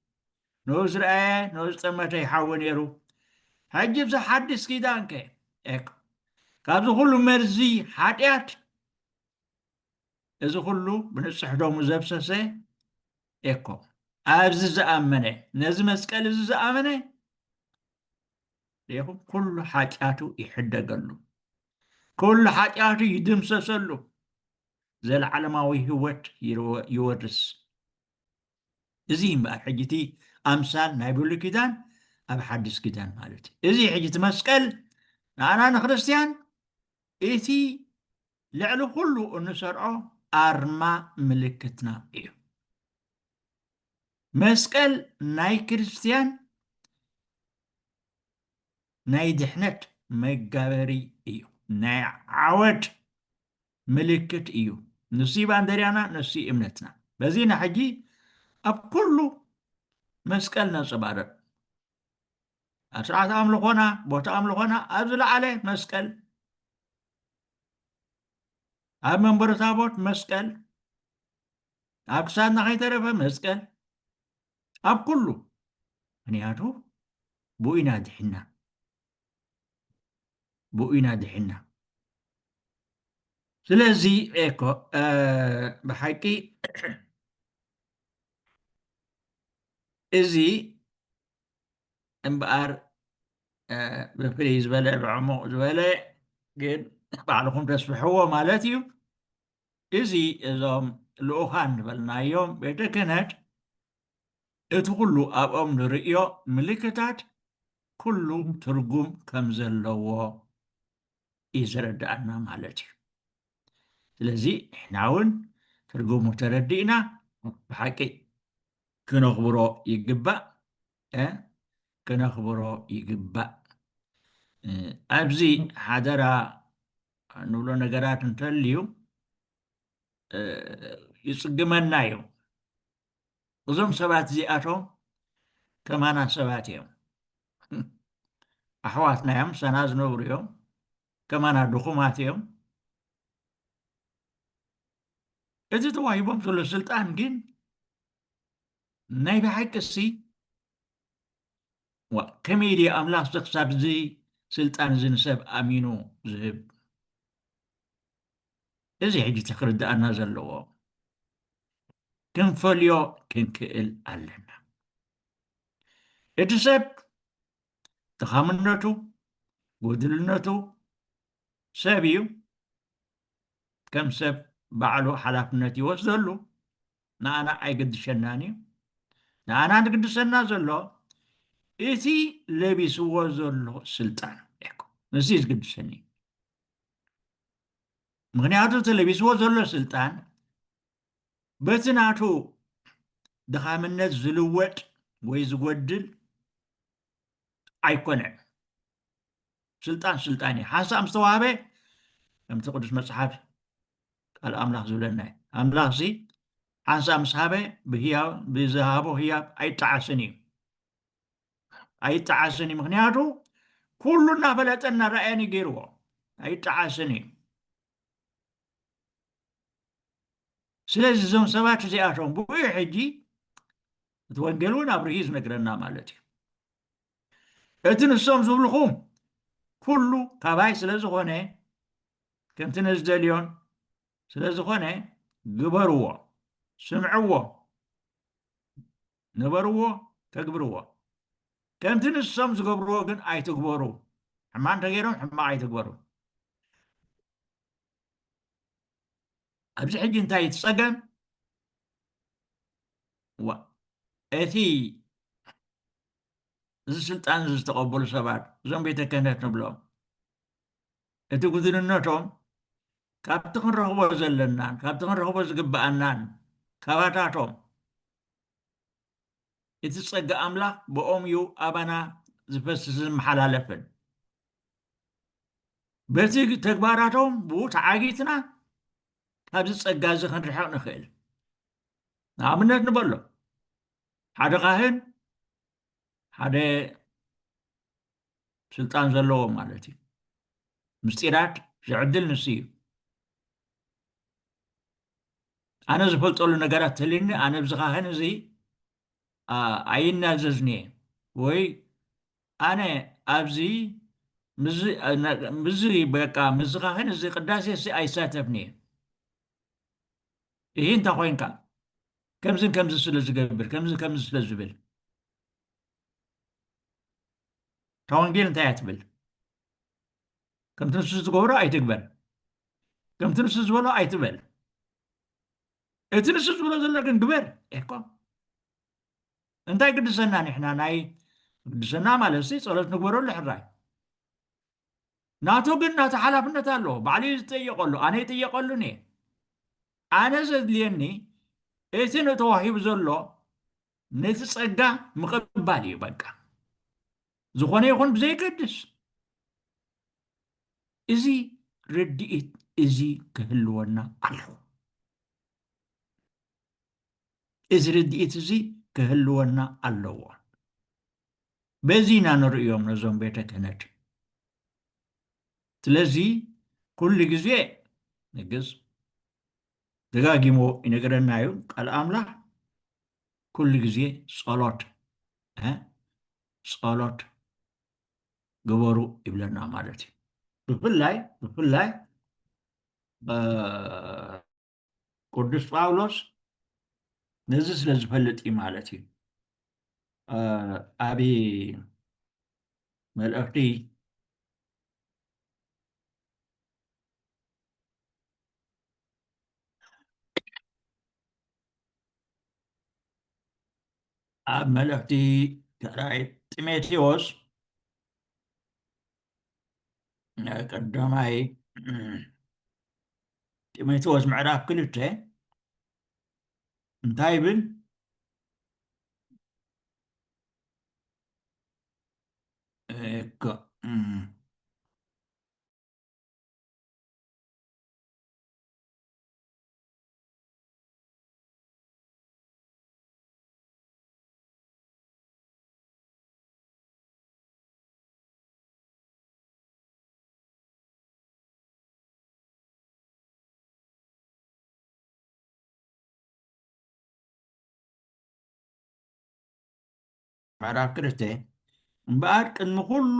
نوز رأي نوز تمتي يحاول يرو هجب حدث كيدانك اك كابزو كله مرزي حاتيات إذا كله بنصحدو مزبسسه اكو أبز زأمنه نزم مسكال زأمنه ليهم كل حاجاته يحدقلو كل حاجاته يدمسسلو زي العالماوي هوت يورس إزيم بقى حجتي أمثال نايبولو كيدان أب حدث كيدان مالتي إزي حجت مسكال أنا خريستيان إيتي لعلو كله إنه سرعه أرما ملكتنا إيه مسكال ناي كريستيان ناي دحنت مقابري إيه ناي عود ملكت إيه نصيب عندنا نصيب إمنتنا بزينا حجي أب كله مسكالنا صبارت أسرعت أملخونا بوت أملخونا أبزل عليه مسكال أب منبر تابوت مسكال أب كسادنا خيترفة مسكال أب كله هنياتو بوئنا دحنا بوئنا دحنا سلازي إيكو بحكي إزي امبار بفريز بلا بعمق بلا قد بعضكم تسبحوا مالتي إزي إذا لوخان بلنا يوم بيتكنت اتقلوا أبقم نرئيو ملكتات كله ترقم كمزلوا يزردعنا مالتي ስለዚህ እሕና እውን ትርጉሙ ተረዲእና ብሓቂ ክነኽብሮ ይግባእ ክነኽብሮ ይግባእ ኣብዚ ሓደራ ንብሎ ነገራት እንተልዩ ይፅግመና እዩ እዞም ሰባት እዚኣቶም ከማና ሰባት እዮም ኣሕዋትና እዮም ሰና ዝነብሩ እዮም ከማና ድኹማት እዮም እዚ ተዋሂቦም ዘሎ ስልጣን ግን ናይ ብሓቂሲ ከመይ ድዩ ኣምላኽ ክሳብ እዚ ስልጣን እዚ ንሰብ ኣሚኑ ዝህብ እዚ ሕጂ ተክርዳእና ዘለዎ ክንፈልዮ ክንክእል ኣለና እቲ ሰብ ተኻምነቱ ጎድልነቱ ሰብ እዩ ከም ሰብ ባዕሉ ሓላፍነት ይወስደሉ ንኣና ኣይገድሸናን እዩ ንኣና ንግድሰና ዘሎ እቲ ለቢስዎ ዘሎ ስልጣን እኮ ንስ ዝግድሰኒ ምክንያቱ እቲ ለቢስዎ ዘሎ ስልጣን በቲ ናቱ ድኻምነት ዝልወጥ ወይ ዝጎድል ኣይኮነን ስልጣን ስልጣን እዩ ሓሳብ ምስተዋሃበ ከምቲ ቅዱስ መፅሓፍ ቃል ኣምላኽ ዝብለና እዩ ኣምላኽ ሲ ሓሳብ ምስ ሃበ ብዝሃቦ ህያብ ኣይጠዓስን እዩ ኣይጠዓስን እዩ ምክንያቱ ኩሉ እናፈለጠ እናረኣየኒ ገይርዎ ኣይጠዓስን እዩ ስለዚ እዞም ሰባት እዚኣቶም ብኡ ሕጂ እቲ ወንጌል እውን ኣብ ርሂ ዝነግረና ማለት እዩ እቲ ንሶም ዝብልኹም ኩሉ ካባይ ስለ ዝኾነ ከምቲ ነዝደልዮን ስለ ዝኾነ ግበርዎ ስምዕዎ ነበርዎ ተግብርዎ ከምቲ ንሶም ዝገብርዎ ግን ኣይትግበሩ ሕማቅ እንተገይሮም ሕማቅ ኣይትግበሩ ኣብዚ ሕጂ እንታይ ትፀገም እቲ እዚ ስልጣን ዝተቐበሉ ሰባት እዞም ቤተ ክህነት ንብሎም እቲ ጉድንነቶም ካብቲ ክንረኽቦ ዘለናን ካብቲ ክንረኽቦ ዝግብኣናን ካባታቶም እቲ ፀጋ ኣምላኽ ብኦም እዩ ኣባና ዝፈስስ ዝመሓላለፍን በቲ ተግባራቶም ብኡ ተዓጊትና ካብዚ ፀጋ እዚ ክንርሕቕ ንኽእል ንኣብነት ንበሎ ሓደ ካህን ሓደ ስልጣን ዘለዎ ማለት እዩ ምስጢራት ዝዕድል ንሱ እዩ ኣነ ዝፈልጠሉ ነገራት ተልኒ ኣነ ብዚ ካህን እዚ ኣይናዘዝኒ ወይ ኣነ ኣብዚ ምዝ በቃ ምዝ ካህን እዚ ቅዳሴ እዚ ኣይሳተፍኒ ይህ እንታይ ኮይንካ ከምዝን ከምዚ ስለ ዝገብር ከምዚ ከምዚ ስለ ዝብል እታ ወንጌል እንታይ እያ ትብል ከምቲ ንሱ ዝገብሮ ኣይትግበር ከምቲ ንሱ ዝበሎ ኣይትበል እቲ ንሱ ዝብሎ ዘሎ ግን ግበር እኮ እንታይ ቅድሰና ንሕና ናይ ቅድሰና ማለት ሲ ፀሎት ንግበረሉ ሕራይ ናቱ ግን ናቱ ሓላፍነት ኣለዎ ባዕሉ ዝጠየቀሉ ኣነ ይጥየቀሉኒ ኣነ ዘድልየኒ እቲ ንተዋሂቡ ዘሎ ነቲ ፀጋ ምቕባል እዩ በቃ ዝኾነ ይኹን ብዘይገድስ እዚ ርድኢት እዚ ክህልወና ኣለዎ እዚ ርድኢት እዚ ክህልወና ኣለዎ በዚ ኢና ንሪኦም ነዞም ቤተ ክህነት ስለዚ ኩሉ ግዜ ንግስ ደጋጊሞ ይነገረና እዩ ቃል ኣምላኽ ኩሉ ግዜ ጸሎት ጸሎት ግበሩ ይብለና ማለት እዩ ብፍላይ ቅዱስ ጳውሎስ ነዚ ስለ ዝፈልጥ እዩ ማለት እዩ ኣብ መልእኽቲ ኣብ መልእኽቲ ጢሞቴዎስ ቀዳማይ ጢሞቴዎስ ምዕራፍ 2 እንታይ ይብል ምዕራፍ 2 እምበኣር ቅድሚ ኩሉ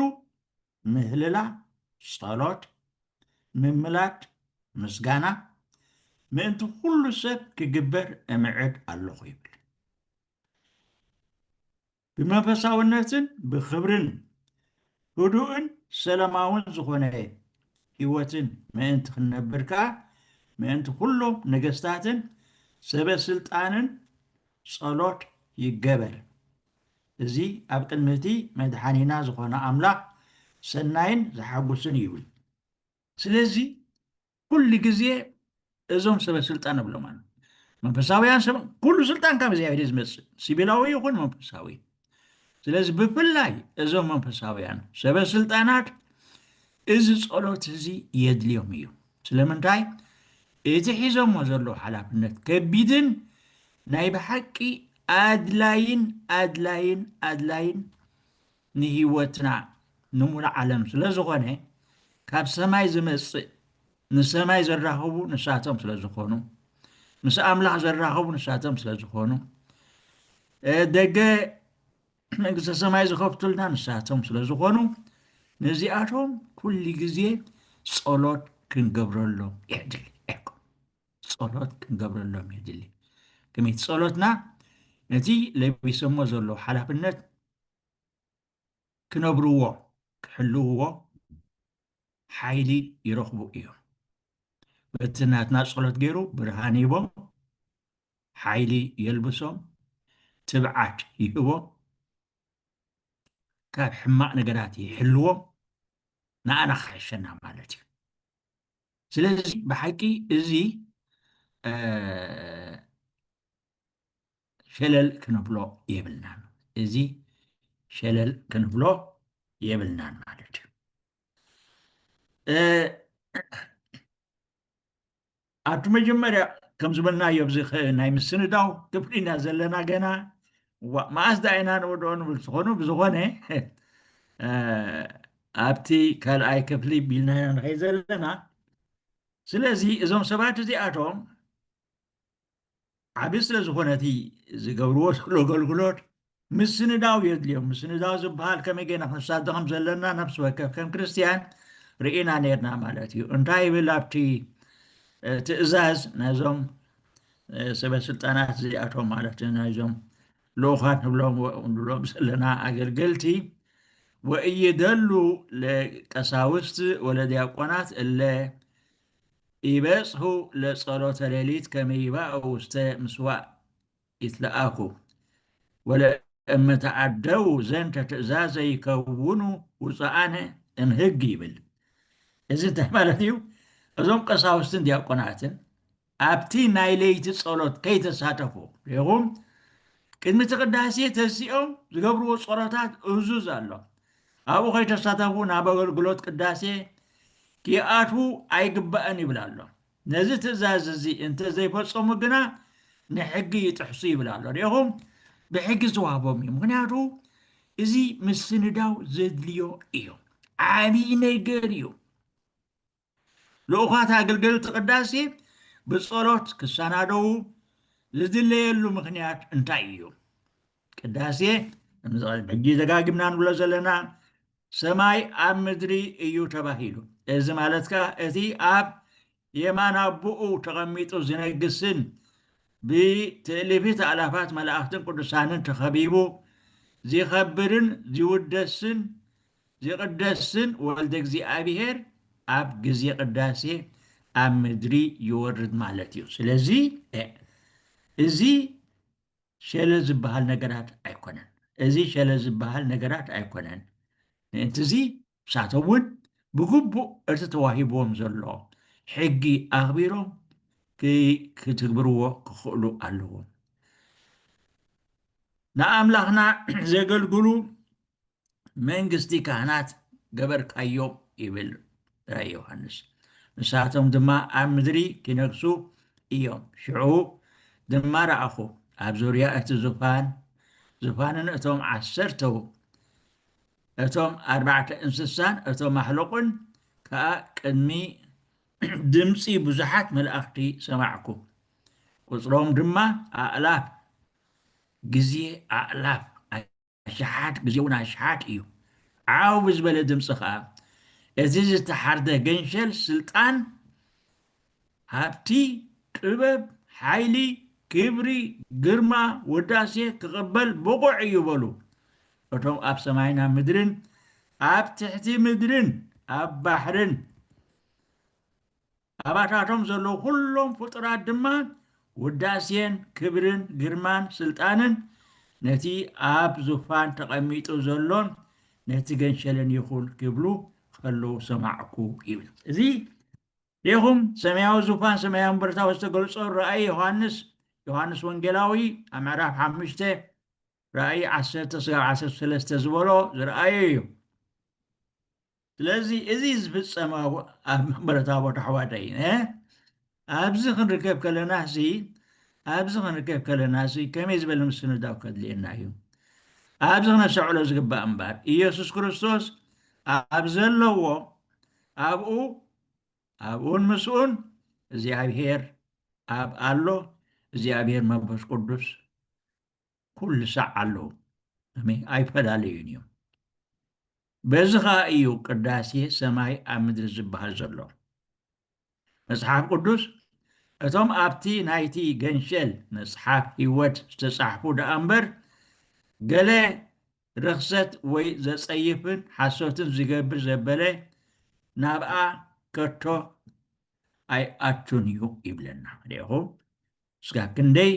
ምህልላ ጸሎት ምምላጥ ምስጋና ምእንቲ ኩሉ ሰብ ክግበር እምዕድ ኣለኹ ይብል ብመንፈሳውነትን ብክብርን ህዱእን ሰላማውን ዝኾነ ህይወትን ምእንቲ ክነብር ከዓ ምእንቲ ኩሎም ነገስታትን ሰበስልጣንን ጸሎት ይገበር እዚ ኣብ ቅድሚ እቲ መድሓኒና ዝኾነ ኣምላኽ ሰናይን ዝሓጉስን ይብል ስለዚ ኩሉ ግዜ እዞም ሰበስልጣን ንብሎም መንፈሳውያን ሰብ ኩሉ ስልጣን ካብ እግዚኣብሔር ዝመፅእ ሲቪላዊ ይኹን መንፈሳዊ ስለዚ ብፍላይ እዞም መንፈሳውያን ሰበስልጣናት እዚ ጸሎት እዚ የድልዮም እዩ ስለምንታይ እቲ ሒዞሞ ዘለዉ ሓላፍነት ከቢድን ናይ ብሓቂ ኣድላይን ንህይወትና ንሙሉእ ዓለም ስለ ዝኾነ ካብ ሰማይ ዝመፅእ ንሰማይ ዘራኽቡ ንሳቶም ስለ ዝኾኑ ምስ ኣምላኽ ዘራኽቡ ንሳቶም ስለ ዝኾኑ ደገ መንግስተ ሰማይ ዝኸፍቱልና ንሳቶም ስለ ዝኾኑ ነዚኣቶም ኩሉ ግዜ ጸሎት ክንገብረሎም የድሊ ኤኮ ጸሎት ክንገብረሎም የድሊ ከመይ ጸሎትና ነቲ ለቢሰሞ ዘሎ ሓላፍነት ክነብርዎ ክሕልውዎ ሓይሊ ይረኽቡ እዮም በቲ ናትና ጸሎት ገይሩ ብርሃን ሂቦም ሓይሊ የልብሶም ትብዓት ይህቦም ካብ ሕማቕ ነገራት ይሕልዎም ንኣና ክሕሸና ማለት እዩ ስለዚ ብሓቂ እዚ ሸለል ክንብሎ የብልናን እዚ ሸለል ክንብሎ የብልናን ማለት እዩ ኣብቲ መጀመርያ ከም ዝበልናዮ ኣብዚ ናይ ምስንዳው ክፍሊ ኢና ዘለና ገና መዓዝ ዳኢና ንወድኦ ንብል ዝኾኑ ብዝኾነ ኣብቲ ካልኣይ ክፍሊ ቢልና ንኸይ ዘለና ስለዚ እዞም ሰባት እዚኣቶም ዓብይ ስለ ዝኾነ እቲ ዝገብርዎ ዘሎ ኣገልግሎት ምስንዳው የድልዮም ምስንዳው ዝበሃል ከመይ ገይና ክንሳተ ከም ዘለና ነብሲ ወከፍ ከም ክርስቲያን ርኢና ነርና ማለት እዩ እንታይ ይብል ኣብቲ ትእዛዝ ናይዞም ሰበስልጣናት እዚኣቶም ማለት እዩ ናይዞም ልኡኻት ንብሎም ዘለና ኣገልገልቲ ወእይደሉ ለቀሳውስት ወለዲያቆናት እለ يبصحوا لصلاة ليليت كما يبقوا وسط مسواء يتلقاكوا ولما تعدوا زنت تأزاز يكونوا وصعانة انهج يبل إذا انت مالتيو أزوم قصاوستن دياقوناتن أبتي نايليت الصلاة كي تساتفوا يقوم كلمة قداسية تسيئهم زقبروا الصلاتات أزوز الله أبو خي تساتفوا نابا قلوت قداسية ኪኣቱ ኣይግባአን ይብል ኣሎ ነዚ ትእዛዝ እዚ እንተ ዘይፈፀሙ ግና ንሕጊ ይጥሕሱ ይብል ኣሎ ሪኢኹም ብሕጊ ዝዋሃቦም እዩ ምክንያቱ እዚ ምስንዳው ዘድልዮ እዩ ዓብይ ነገር እዩ ልኡኻት ኣገልገልቲ ቅዳሴ ብፀሎት ክሰናደው ዝድለየሉ ምክንያት እንታይ እዩ ቅዳሴ ሕጂ ደጋጊምና ንብሎ ዘለና ሰማይ ኣብ ምድሪ እዩ ተባሂሉ እዚ ማለትካ እቲ ኣብ የማን ኣቦኡ ተቐሚጡ ዝነግስን ብትእልፊት ኣላፋት መላእኽትን ቅዱሳንን ተኸቢቡ ዝኸብርን ዝውደስን ዝቕደስን ወልደ እግዚኣብሔር ኣብ ግዜ ቅዳሴ ኣብ ምድሪ ይወርድ ማለት እዩ ስለዚ እዚ ሸለ ዝበሃል ነገራት ኣይኮነን እዚ ሸለ ዝበሃል ነገራት ኣይኮነን እንትዚ ሳቶም እውን ብግቡእ እቲ ተዋሂቦም ዘሎ ሕጊ ኣኽቢሮም ክትግብርዎ ክኽእሉ ኣለዎም ንኣምላኽና ዘገልግሉ መንግስቲ ካህናት ገበርካዮም ይብል ራእይ ዮሃንስ ንሳቶም ድማ ኣብ ምድሪ ክነግሱ እዮም ሽዑ ድማ ረኣኹ ኣብ ዙርያ እቲ ዙፋንን እቶም 10 እቶም 4 እንስሳን እቶም ማሕለቁን ከዓ ቅድሚ ድምፂ ብዙሓት መላእኽቲ ሰማዕኩ ቁፅሮም ድማ ኣእላፍ ግዜ ኣእላፍ ኣሽሓት ግዜ እውን ኣሽሓት እዩ ዓው ብዝበለ ድምፂ ከዓ እዚ ዝተሓርደ ገንሸል ስልጣን ሃብቲ ጥበብ ሓይሊ ክብሪ ግርማ ውዳሴ ክቕበል ብቑዕ እዩ በሉ እቶም ኣብ ሰማይና ምድርን ኣብ ትሕቲ ምድርን ኣብ ባሕርን ኣባታቶም ዘለዉ ኩሎም ፍጡራት ድማ ውዳሴን ክብርን ግርማን ስልጣንን ነቲ ኣብ ዙፋን ተቐሚጡ ዘሎን ነቲ ገንሸልን ይኹን ክብሉ ከለዉ ሰማዕኩ ይብል እዚ ሪኢኹም ሰማያዊ ዙፋን ሰማያዊ በረታዊ ዝተገልጾ ራእይ ዮሃንስ ወንጌላዊ ኣብ ምዕራፍ 5 ራእይ 10-13 ዝበሎ ዝረአዩ እዩ ስለዚ እዚ ዝፍፀመ ኣብ በረታዊ ቦታ ኣሕዋተይ ኣብዚ ክንርከብ ከለና ከመይ ዝበለ ምስንዳው ከድልየና እዩ ኣብዚ ክነሰዕሎ ዝግባእ እምበር ኢየሱስ ክርስቶስ ኣብ ዘለዎ ኣብኡን ምስኡን እግዚኣብሔር ኣብ ኣሎ እግዚኣብሔር መንፈስ ቅዱስ ኩሉ ሰዕ ኣለዉ ኣይፈላለዩን እዮም በዚ ኸ እዩ ቅዳሴ ሰማይ ኣብ ምድሪ ዝበሃል ዘሎ መጽሓፍ ቅዱስ እቶም ኣብቲ ናይቲ ገንሸል መጽሓፍ ህይወት ዝተጻሕፉ ደኣ እምበር ገለ ርኽሰት ወይ ዘጸይፍን ሓሶትን ዝገብር ዘበለ ናብኣ ከቶ ኣይኣቱን እዩ ይብለና ሪኢኹም እስካብ ክንደይ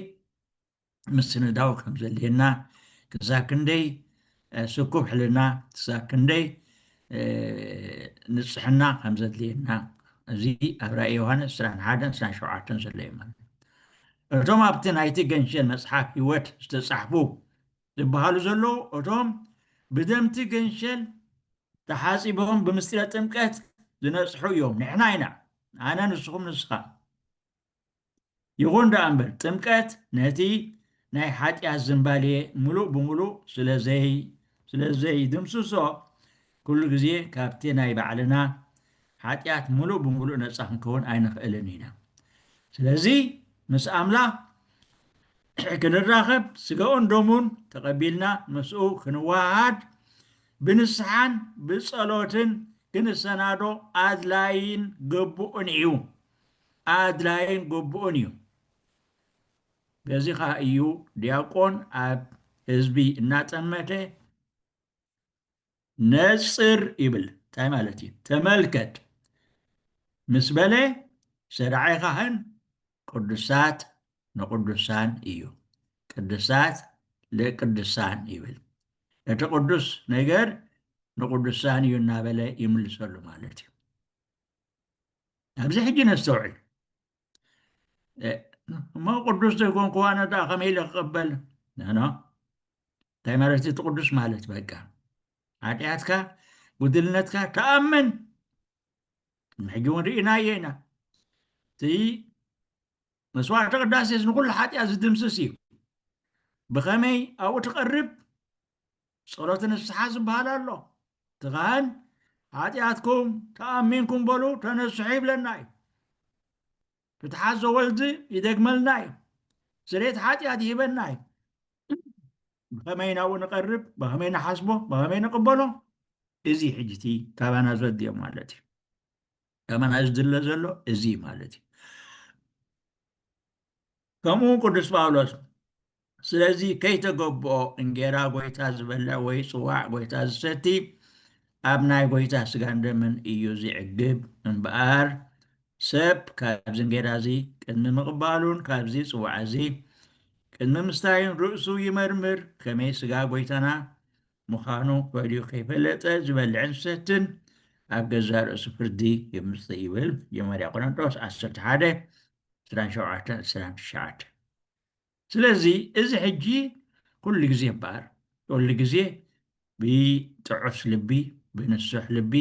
ምስንዳው ከም ዘድልየና ክሳብ ክንደይ ስኩብ ሕልና ክሳብ ክንደይ ንፅሕና ከም ዘድልየና እዚ ኣብ ራእይ ዮሃንስ 21 27 ዘሎ እዩ ማለት እቶም ኣብቲ ናይቲ ገንሸል መፅሓፍ ህይወት ዝተፃሕፉ ዝበሃሉ ዘለዉ እቶም ብደምቲ ገንሸል ተሓፂቦም ብምስጢረ ጥምቀት ዝነፅሑ እዮም ንሕና ኢና ኣነ ንስኹም ንስኻ ይኹን ደኣ እምበር ጥምቀት ነቲ ናይ ሓጢኣት ዝምባልየ ሙሉእ ብምሉእ ስለዘይድምስሶ ኩሉ ግዜ ካብቲ ናይ ባዕልና ሓጢኣት ሙሉእ ብምሉእ ነፃ ክንከውን ኣይንኽእልን ኢና ስለዚ ምስ ኣምላኽ ክንራኸብ ስጋኡን ደሙን ተቐቢልና ምስኡ ክንዋሃድ ብንስሓን ብጸሎትን ክንሰናዶ ኣድላይን ግቡእን እዩ ኣድላይን ግቡእን እዩ በዚ ኸ እዩ ዲያቆን ኣብ ህዝቢ እናጠመተ ነፅር ይብል እንታይ ማለት እዩ ተመልከት ምስ በለ ሰዳዓይ ካህን ቅዱሳት ንቅዱሳን እዩ ቅዱሳት ለቅዱሳን ይብል እቲ ቅዱስ ነገር ንቅዱሳን እዩ እናበለ ይምልሰሉ ማለት እዩ ኣብዚ ሕጂ ነስተውዕል እሞ ቅዱስ ዘይኮንኩ ኣነ ዳ ከመይ ኢለ ክቕበል ንሕና እንታይ ማለት እቲ ቅዱስ ማለት በቃ ሓጢኣትካ ጉድልነትካ ተኣምን ሕጂ እውን ርኢናዮ ኢና እቲ መስዋዕቲ ቅዳሴስ ንኩሉ ሓጢኣት ዝድምስስ እዩ ብኸመይ ኣብኡ ትቐርብ ጸሎት ንስሓ ዝበሃል ኣሎ እቲ ካህን ሓጢኣትኩም ተኣሚንኩም በሉ ተነስሑ ይብለና እዩ ፍትሓት ዘወልዲ ይደግመልና እዩ ስርየት ሓጢኣት ይህበና እዩ ብኸመይ ናብኡ ንቐርብ ብኸመይ ንሓስቦ ብኸመይ ንቕበሎ እዚ ሕጂቲ ካባና ዘድዮ ማለት እዩ ካባና ዝድለ ዘሎ እዚ ማለት እዩ ከምኡ ቅዱስ ጳውሎስ ስለዚ ከይተገብኦ እንጌራ ጎይታ ዝበልዕ ወይ ፅዋዕ ጎይታ ዝሰቲ ኣብ ናይ ጎይታ ስጋን ደምን እዩ ዝዕግብ እምበኣር ሰብ ካብዚ እንጌራ እዚ ቅድሚ ምቕባሉን ካብዚ ፅዋዕ እዚ ቅድሚ ምስታይን ርእሱ ይመርምር ከመይ ስጋ ጎይታና ምዃኑ ፈሊዩ ከይፈለጠ ዝበልዕን ዝሰትን ኣብ ገዛ ርእሱ ፍርዲ የምፅእ ይብል የመርያ ቆሮንጦስ 11 27 29 ስለዚ እዚ ሕጂ ኩሉ ግዜ እምበኣር ኩሉ ግዜ ብጥዑስ ልቢ ብንሱሕ ልቢ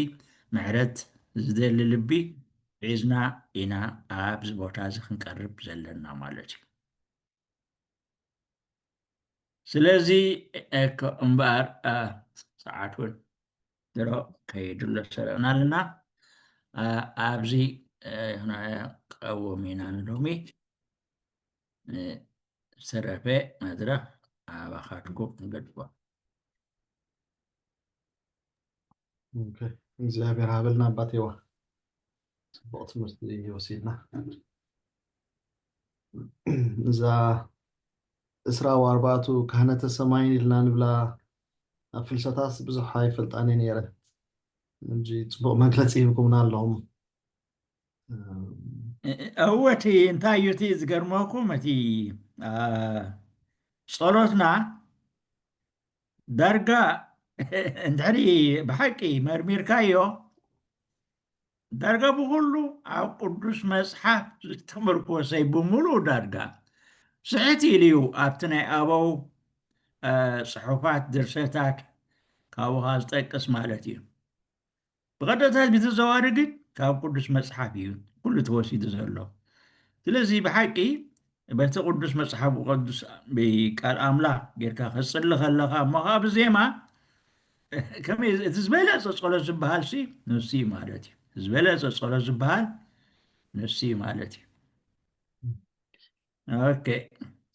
ምሕረት ዝደሊ ልቢ ሒዝና ኢና ኣብዚ ቦታ እዚ ክንቀርብ ዘለና ማለት እዩ ስለዚ እምበኣር ሰዓት እውን ድሮ ከይድሎ ሰረቕና ኣለና ኣብዚ ቀወም ኢና ንሎሚ ዝተረፈ መድረክ ኣባኻትኩም ንገድፎ እግዚኣብሔር ሃበልና ኣባቴዋ ፅቡቅ ትምህርቲ ወሲድና እዛ 24 ካህነተ ሰማይን ኢልና ንብላ ኣብ ፍልሰታስ ብዙሕ ኣይፈልጣን እየ ነይረ እንጂ ፅቡቅ መግለፂ ይህብኩምና ኣለኹም እወቲ እንታይ እዩ እቲ ዝገርመኩም እቲ ጸሎትና ዳርጋ እንድሕሪ ብሓቂ መርሚርካዮ ዳርጋ ብኩሉ ኣብ ቅዱስ መፅሓፍ ዝተመርኮሰይ ብምሉእ ዳርጋ ስሕት ኢሉ እዩ ኣብቲ ናይ ኣበው ፅሑፋት ድርሰታት ካብኡኻ ዝጠቅስ ማለት እዩ ብቐጥታ ብተዘዋዋሪ ግን ካብ ቅዱስ መፅሓፍ እዩ ኩሉ ተወሲዱ ዘሎ ስለዚ ብሓቂ በቲ ቅዱስ መፅሓፍ ቅዱስ ብቃል ኣምላኽ ጌርካ ክፅሊ ከለኻ እሞ ከዓ ብዜማ ከመይ እቲ ዝበለፀ ጸሎት ዝበሃል ሲ ንሱ እዩ ማለት እዩ ዝበለፀ ጸሎት ዝበሃል ንሱ እዩ ማለት እዩ ኦኬ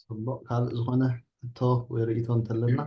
ፅቡቅ ካልእ ዝኾነ ሕቶ ወይ ርእቶ እንተለና